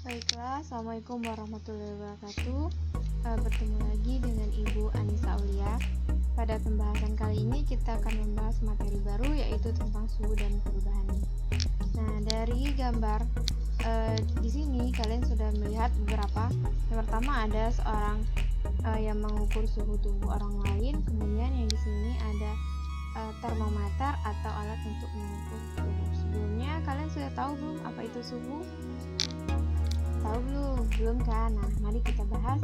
Baiklah, Assalamualaikum warahmatullahi wabarakatuh. Bertemu lagi dengan Ibu Anissa Aulia. Pada pembahasan kali ini kita akan membahas materi baru, yaitu tentang suhu dan perubahan. Nah, dari gambar di sini kalian sudah melihat beberapa. Yang pertama ada seorang yang mengukur suhu tubuh orang lain. Kemudian yang di sini ada termometer atau alat untuk mengukur suhu. Sebelumnya kalian sudah tahu belum apa itu suhu? Tahu belum? Belum kan? Nah, mari kita bahas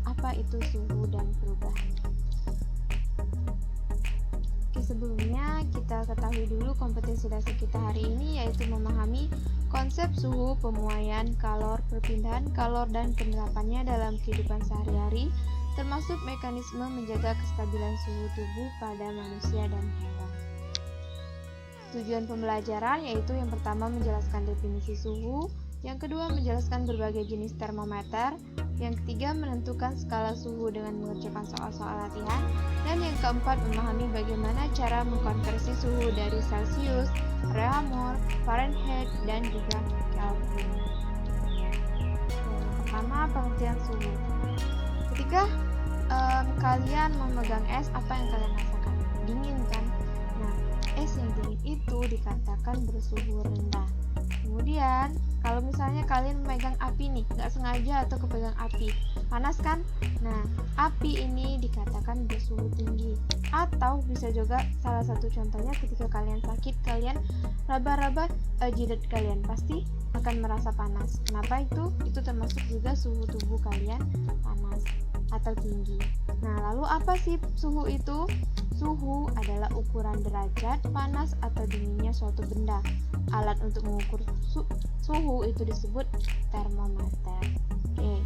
apa itu suhu dan perubahan. Oke, sebelumnya kita ketahui dulu kompetensi dasar kita hari ini, yaitu memahami konsep suhu, pemuaian kalor, perpindahan kalor, dan penerapannya dalam kehidupan sehari-hari, termasuk mekanisme menjaga kestabilan suhu tubuh pada manusia dan hewan. Tujuan pembelajaran yaitu yang pertama menjelaskan definisi suhu, yang kedua menjelaskan berbagai jenis termometer, yang ketiga menentukan skala suhu dengan mengerjakan soal-soal latihan, dan yang keempat memahami bagaimana cara mengkonversi suhu dari Celsius, Reaumur, Fahrenheit, dan juga Kelvin. Yang pertama, pengertian suhu. Ketika kalian memegang es, apa yang kalian rasakan? Dingin kan? Nah, es yang dingin itu dikatakan bersuhu rendah. Kemudian kalau misalnya kalian memegang api nih, nggak sengaja atau kepegang api, panas kan? Nah, api ini dikatakan bersuhu tinggi. Atau bisa juga salah satu contohnya ketika kalian sakit, kalian raba-raba jidat kalian, pasti akan merasa panas. Kenapa itu? Itu termasuk juga suhu tubuh kalian panas atau tinggi. Nah, lalu apa sih suhu itu? Suhu adalah ukuran derajat panas atau dinginnya suatu benda. Alat untuk mengukur suhu itu disebut termometer. Oke.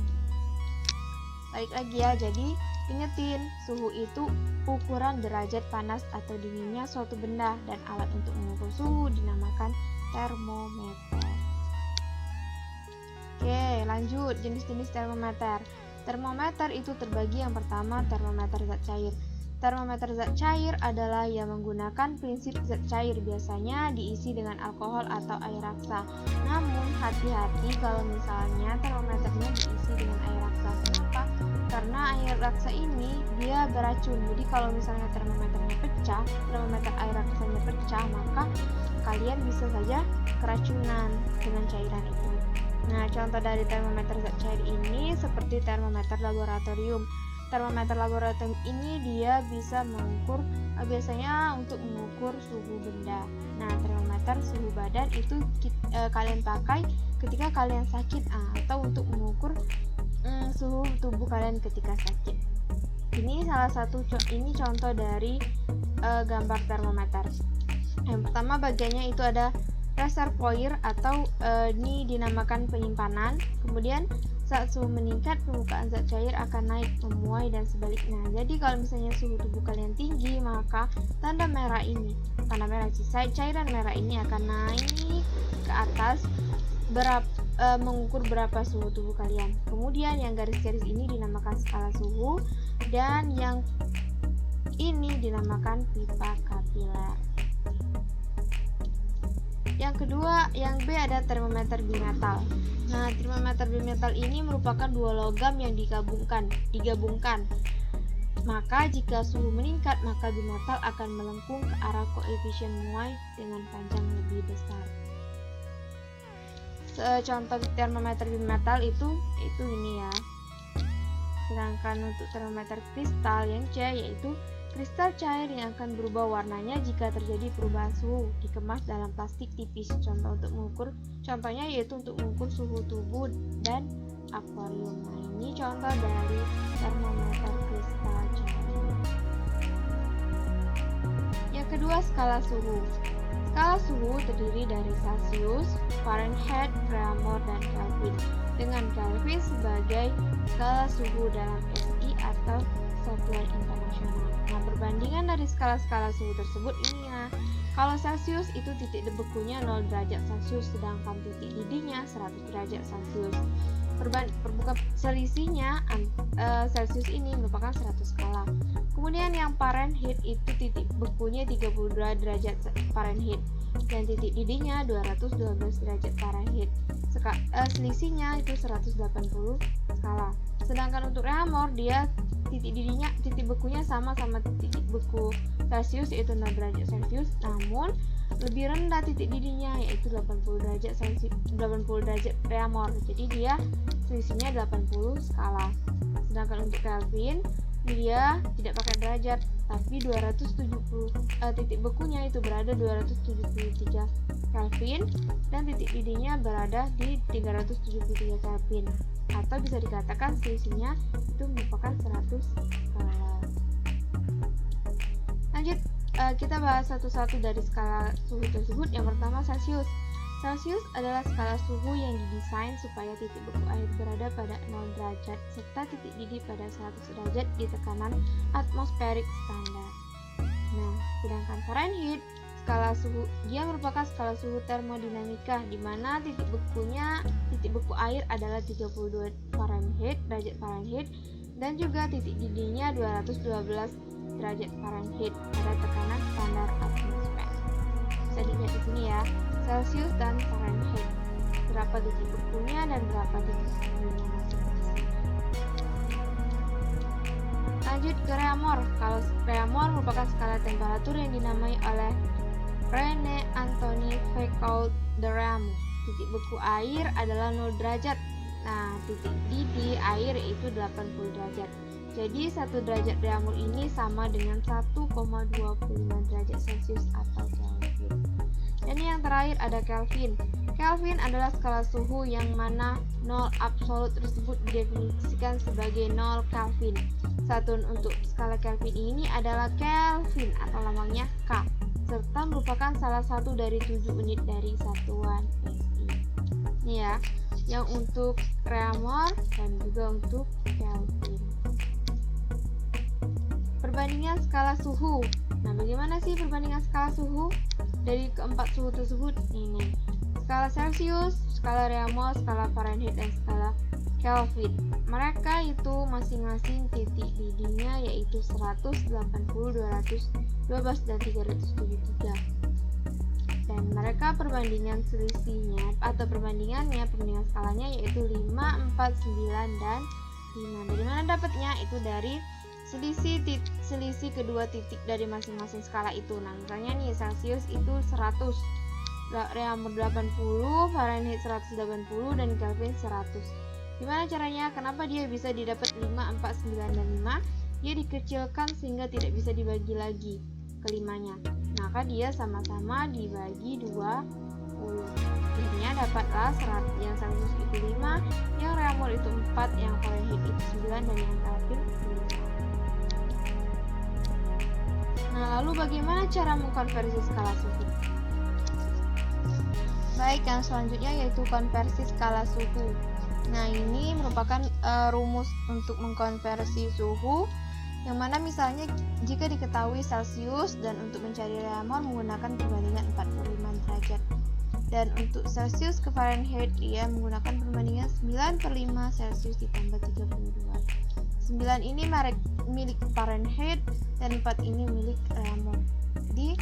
Balik lagi ya, jadi ingetin, suhu itu ukuran derajat panas atau dinginnya suatu benda, dan alat untuk mengukur suhu dinamakan termometer. Oke, lanjut jenis-jenis termometer. Termometer itu terbagi, yang pertama termometer zat cair. Termometer zat cair adalah yang menggunakan prinsip zat cair, biasanya diisi dengan alkohol atau air raksa. Namun hati-hati kalau misalnya termometernya diisi dengan air raksa. Kenapa? Karena air raksa ini dia beracun. Jadi kalau misalnya termometernya pecah, termometer air raksanya pecah, maka kalian bisa saja keracunan dengan cairan itu. Nah, contoh dari termometer zat cair ini seperti termometer laboratorium. Termometer laboratorium ini dia bisa mengukur, biasanya untuk mengukur suhu benda. Nah, termometer suhu badan itu kalian pakai ketika kalian sakit, atau untuk mengukur suhu tubuh kalian ketika sakit. Ini salah satu contoh dari gambar termometer. Yang pertama bagiannya itu ada reservoir atau ini dinamakan penyimpanan. Kemudian saat suhu meningkat, permukaan zat cair akan naik, memuai, dan sebaliknya. Jadi kalau misalnya suhu tubuh kalian tinggi, maka tanda merah cairan merah ini akan naik ke atas mengukur berapa suhu tubuh kalian. Kemudian yang garis-garis ini dinamakan skala suhu, dan yang ini dinamakan pipa kapiler. Yang kedua, yang B ada termometer bimetal. Nah, termometer bimetal ini merupakan dua logam yang digabungkan. Maka jika suhu meningkat, maka bimetal akan melengkung ke arah koefisien muai dengan panjang lebih besar. Contoh termometer bimetal itu ini ya. Sedangkan untuk termometer kristal yang C yaitu kristal cair yang akan berubah warnanya jika terjadi perubahan suhu, dikemas dalam plastik tipis. Contohnya yaitu untuk mengukur suhu tubuh dan akuarium. Nah, ini contoh dari termometer kristal cair. Yang kedua, skala suhu. Skala suhu terdiri dari Celsius, Fahrenheit, Reaumur, dan Kelvin, dengan Kelvin sebagai skala suhu dalam SI atau satuan internasional. Nah, perbandingan dari skala-skala suhu tersebut ini ya. Kalau Celsius itu titik bekunya 0 derajat Celcius, sedangkan titik didihnya 100 derajat Celcius. Selisihnya Celsius ini merupakan 100 skala. Kemudian yang Fahrenheit itu titik bekunya 32 derajat Fahrenheit dan titik didihnya 212 derajat Fahrenheit. Selisihnya itu 180 skala. Sedangkan untuk Reaumur dia titik bekunya sama titik beku Celsius yaitu 0 derajat Celcius, namun lebih rendah titik didihnya yaitu 80 derajat Celcius, 80 derajat Reaumur. Jadi dia selisihnya 80 skala. Sedangkan untuk Kelvin dia tidak pakai derajat, tapi 270 titik bekunya itu berada 273 Kelvin dan titik didihnya berada di 373 Kelvin, atau bisa dikatakan selisihnya itu merupakan 100 skala. Lanjut, kita bahas satu-satu dari skala suhu tersebut. Yang pertama Celsius. Celsius adalah skala suhu yang didesain supaya titik beku air berada pada 0 derajat serta titik didih pada 100 derajat di tekanan atmosferik standar. Nah, sedangkan Fahrenheit, skala suhu dia merupakan skala suhu termodinamika di mana titik beku air adalah 32 derajat Fahrenheit dan juga titik didihnya 212 derajat Fahrenheit pada tekanan standar atmosfer. Bisa dilihat di sini ya, Celsius dan Fahrenheit, berapa titik bekunya dan berapa titik didihnya masing-masing. Lanjut ke Reaumur. Kalau Reaumur merupakan skala temperatur yang dinamai oleh René Antoine Foucault de Reaumur. Titik beku air adalah 0 derajat. Nah, titik didih air itu 80 derajat. Jadi 1 derajat Reaumur ini sama dengan 1,25 derajat Celcius atau Kelvin. Dan yang terakhir ada Kelvin. Kelvin adalah skala suhu yang mana 0 absolut tersebut didefinisikan sebagai 0 Kelvin. Satuan untuk skala Kelvin ini adalah Kelvin atau lambangnya K, serta merupakan salah satu dari 7 unit dari satuan SI. Ini ya, yang untuk Reaumur dan juga untuk Kelvin. Perbandingan skala suhu. Nah, bagaimana sih perbandingan skala suhu dari keempat suhu tersebut? Ini skala Celsius, skala Reaumur, skala Fahrenheit, dan skala Kelvin. Mereka itu masing-masing titik didihnya yaitu 180, 212, dan 373. Dan mereka perbandingan selisihnya atau perbandingan skalanya yaitu 5, 4, 9, dan 5. Dari mana dapatnya? Itu dari selisih kedua titik dari masing-masing skala itu. Nah, misalnya nih Celsius itu 100, Reaumur 80, Fahrenheit 180, dan Kelvin 100. Gimana caranya? Kenapa dia bisa didapat 5, 4, 9, dan 5? Dia dikecilkan sehingga tidak bisa dibagi lagi kelimanya. Maka dia sama-sama dibagi 20. Akhirnya dapatlah yang Celsius itu 5, yang Reaumur itu 4, yang Fahrenheit itu 9, dan yang Kelvin 5. Nah, lalu bagaimana cara mengkonversi skala suhu? Baik, yang selanjutnya yaitu konversi skala suhu. Nah, ini merupakan rumus untuk mengkonversi suhu, yang mana misalnya jika diketahui Celsius dan untuk mencari Reaumur menggunakan perbandingan 45 derajat. Dan untuk Celsius ke Fahrenheit dia menggunakan perbandingan 9/5 Celsius ditambah 32. 9 ini milik Fahrenheit dan 4 ini milik Reaumur. Jadi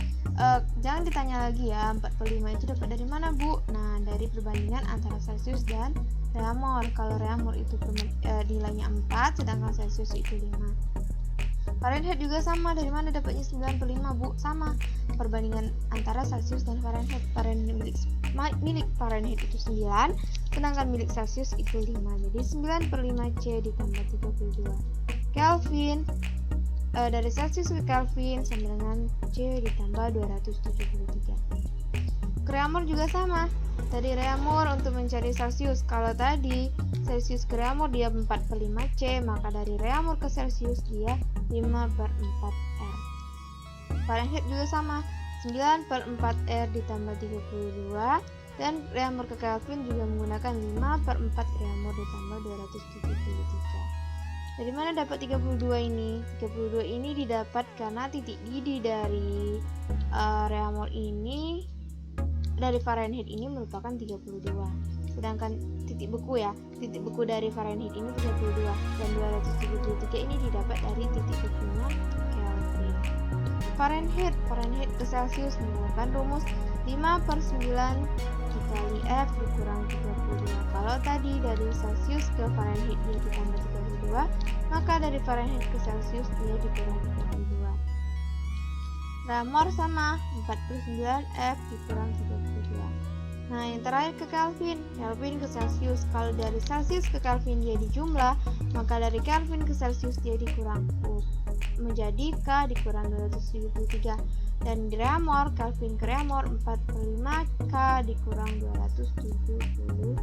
jangan ditanya lagi ya, 45 itu dapat dari mana, Bu? Nah, dari perbandingan antara Celsius dan Reaumur. Kalau Reaumur itu nilainya 4, sedangkan Celsius itu 5. Fahrenheit juga sama, dari mana dapatnya 9/5, Bu? Sama, perbandingan antara Celsius dan Fahrenheit. Milik Fahrenheit itu 9, sedangkan milik Celsius itu 5. Jadi 9/5C ditambah 32. Kelvin, dari Celsius ke Kelvin sama dengan C ditambah 273. Reaumur juga sama. Tadi Reaumur untuk mencari Celsius. Kalau tadi Celsius ke Reaumur dia 4/5C, maka dari Reaumur ke Celsius dia 5/4R. Fahrenheit juga sama, 9/4R ditambah 32, dan Reaumur ke Kelvin juga menggunakan 5/4 Reaumur ditambah 273. Dari mana dapat 32 ini? 32 ini didapat karena titik didih dari reamol ini, dari Fahrenheit ini merupakan 32. Sedangkan titik beku dari Fahrenheit ini 32, dan 273 ini didapat dari titik bekunya Kelvin. Fahrenheit ke Celsius menggunakan rumus 5/9 dikali F dikurang 32. Kalau tadi dari Celsius ke Fahrenheit dia ditambah 32, maka dari Fahrenheit ke Celsius dia dikurang 32. Reamol sama 4/9 F dikurang 32. Nah, yang terakhir ke Kelvin ke Celsius. Kalau dari Celsius ke Kelvin dia dijumlah, maka dari Kelvin ke Celsius dia dikurang U, menjadi K dikurang 273. Dan di reamol, Kelvin ke reamol 4/5 K dikurang 273.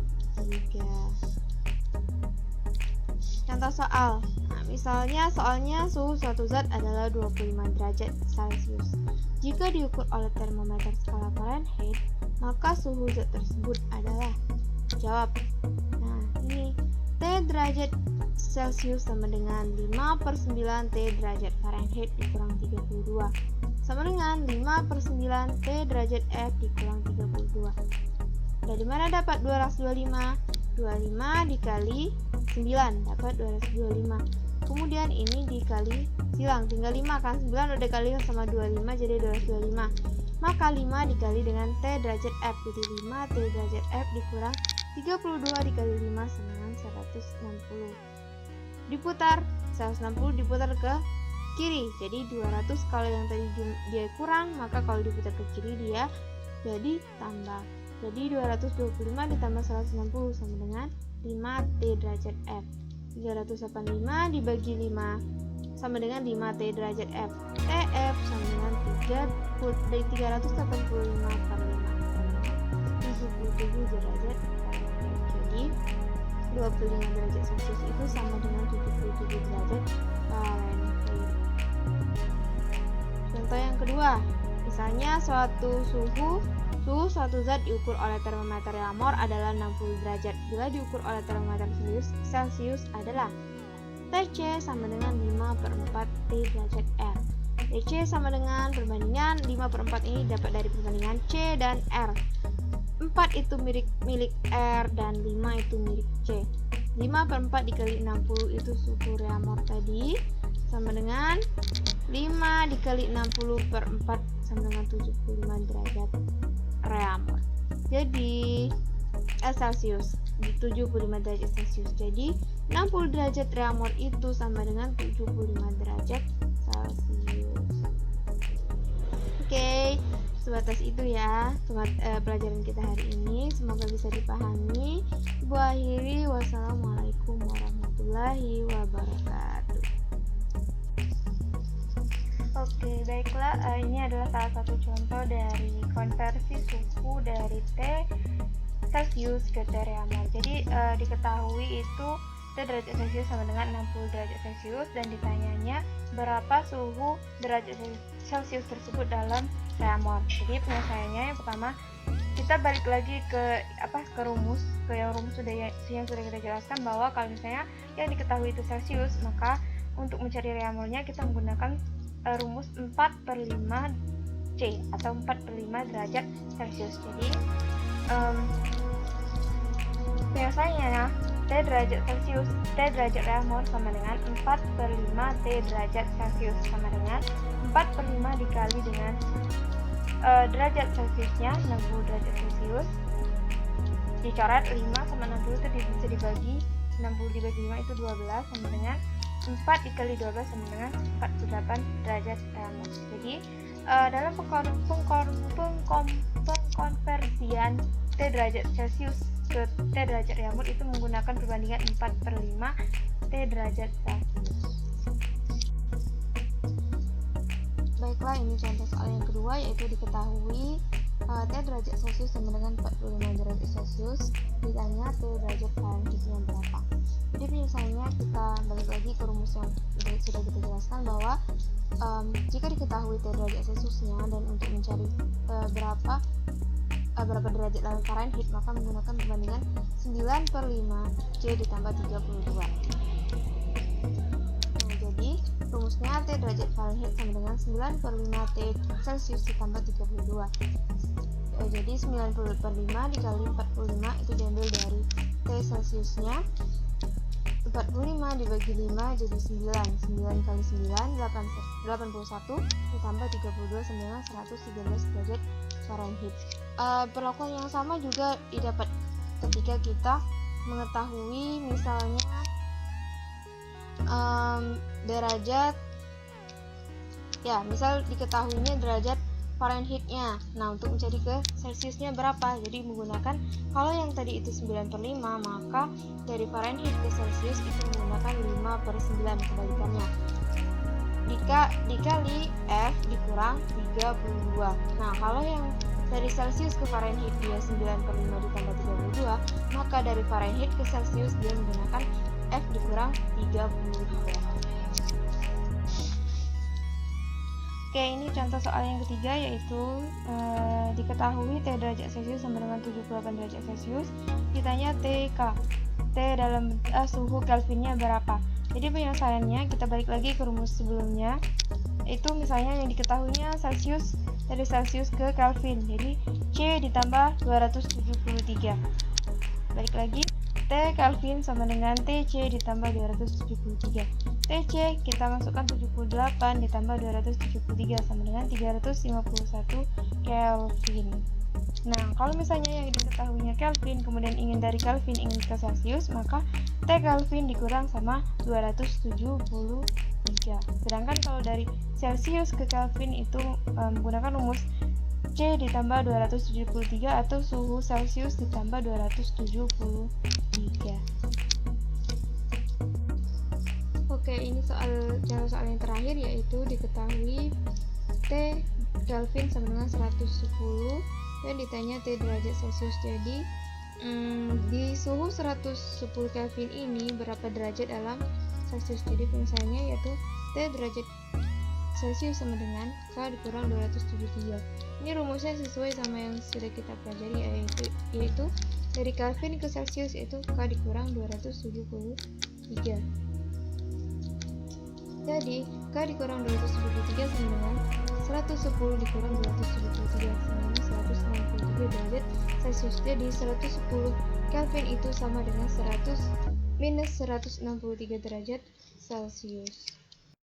Contoh soal. Nah, misalnya soalnya suhu suatu zat adalah 25 derajat Celcius. Jika diukur oleh termometer skala Fahrenheit, maka suhu zat tersebut adalah, jawab. Nah, ini T derajat Celcius sama dengan 5/9 T derajat Fahrenheit dikurang 32, sama dengan 5/9 T derajat F dikurang 32. Dari mana dapat 225? 25 dikali 9 dapat 225. Kemudian ini dikali silang, tinggal 5 kan, 9 udah kali sama 25 jadi 225. Maka 5 dikali dengan T derajat F, jadi 5 T derajat F dikurang 32 dikali 5 sama dengan 160. Diputar, 160 diputar ke kiri, jadi 200. Kalau yang tadi dia kurang, maka kalau diputar ke kiri dia jadi tambah. Jadi 225 ditambah 160 sama dengan 5 T derajat F. 385 dibagi 5 sama dengan 5 T derajat F. TF sama dengan 385 per 5 77 derajat Fahrenheit. Jadi 25 derajat Celcius itu sama dengan 77 derajat Fahrenheit. Contoh yang kedua, misalnya suhu suatu zat diukur oleh termometer reamol adalah 60 derajat. Bila diukur oleh termometer Celcius adalah TC sama dengan 5/4 T derajat R. TC sama dengan perbandingan 5/4 ini dapat dari perbandingan C dan R. 4 itu milik R dan 5 itu milik C. 5/4 dikali 60 itu suhu reamol tadi sama dengan 5 dikali 60/4 sama dengan 75 derajat reamol. Jadi Celcius, 75 derajat Celcius. Jadi 60 derajat reamol itu sama dengan 75 derajat Celcius. Oke, sebatas itu ya pelajaran kita hari ini. Semoga bisa dipahami. Ibu akhiri, wassalamualaikum warahmatullahi wabarakatuh. Oke, baiklah, ini adalah salah satu contoh dari konversi suhu dari T Celcius ke T reamol. Jadi diketahui itu T derajat Celcius sama dengan 60 derajat Celcius dan ditanyanya berapa suhu derajat Celcius tersebut dalam reamol. Jadi penyelesaiannya yang pertama kita balik lagi ke rumus yang sudah kita jelaskan, bahwa kalau misalnya yang diketahui itu Celcius, maka untuk mencari reamolnya kita menggunakan rumus 4/5 C atau 4/5 derajat Celcius. Jadi biasanya T derajat Celcius, T derajat reamol sama dengan 4/5 T derajat Celcius sama dengan 4/5 dikali dengan derajat Celciusnya 60 derajat Celcius. Dicoret 5 sama 60 itu bisa dibagi, 60 dibagi 5 itu 12 sama dengan 4 dikali 12 sama dengan 48 derajat reamol. Jadi dalam pengkonversian T derajat Celcius ke T derajat reamol itu menggunakan perbandingan 4/5 T derajat Celcius. Baiklah, ini contoh soal yang kedua, yaitu diketahui T derajat Celcius sama dengan 45 derajat Celcius. Ditanya T derajat Fahrenheitnya berapa. Jadi penyelesaiannya kita balik lagi ke rumus yang sudah kita jelaskan, bahwa jika diketahui T derajat Celciusnya dan untuk mencari berapa derajat dalam Fahrenheit, maka menggunakan perbandingan 9/5 C ditambah 32. rumusnya T derajat Fahrenheit sama dengan 9/5 T Celcius ditambah 32. Jadi 90/5 dikali 45 itu diambil dari T Celciusnya. 45 dibagi 5 jadi 9. 9 kali 9 81 ditambah 32 sama dengan 113 derajat Fahrenheit. Perlakuan yang sama juga didapat ketika kita mengetahui misalnya derajat, ya misal diketahuinya derajat Fahrenheitnya. Nah, untuk mencari ke Celsiusnya berapa, jadi menggunakan, kalau yang tadi itu 9/5, maka dari Fahrenheit ke Celsius itu menggunakan 5/9 kebalikannya, dikali F dikurang 32. Nah, kalau yang dari Celsius ke Fahrenheit dia 9/5 ditambah 32, maka dari Fahrenheit ke Celsius dia menggunakan F dikurang 32. Oke, ini contoh soal yang ketiga, yaitu diketahui T derajat Celcius sama dengan 78 derajat Celcius. Ditanya TK, T dalam suhu Kelvinnya berapa. Jadi penyelesaiannya kita balik lagi ke rumus sebelumnya. Itu misalnya yang diketahuinya Celsius, dari Celsius ke Kelvin. Jadi C ditambah 273. Balik lagi, T Kelvin sama dengan TC ditambah 273. TC kita masukkan 78 ditambah 273 sama dengan 351 Kelvin. Nah, kalau misalnya yang diketahuinya Kelvin, kemudian ingin dari Kelvin ingin ke Celsius, maka T Kelvin dikurang sama 273. Sedangkan kalau dari Celsius ke Kelvin itu menggunakan rumus C ditambah 273 atau suhu Celsius ditambah 273. Oke, ini contoh soal yang terakhir, yaitu diketahui T Kelvin sama dengan 110 dan ditanya T derajat Celsius. Jadi di suhu 110 Kelvin ini berapa derajat dalam Celsius. Jadi misalnya yaitu T derajat Celsius sama dengan K dikurang 273. Ini rumusnya sesuai sama yang sudah kita pelajari, yaitu dari Kelvin ke Celsius yaitu K dikurang 273. Jadi K dikurang 273 sama dengan 110 dikurang 273 sama dengan 163 derajat Celsius. Jadi 110 Kelvin itu sama dengan 100 minus 163 derajat Celsius.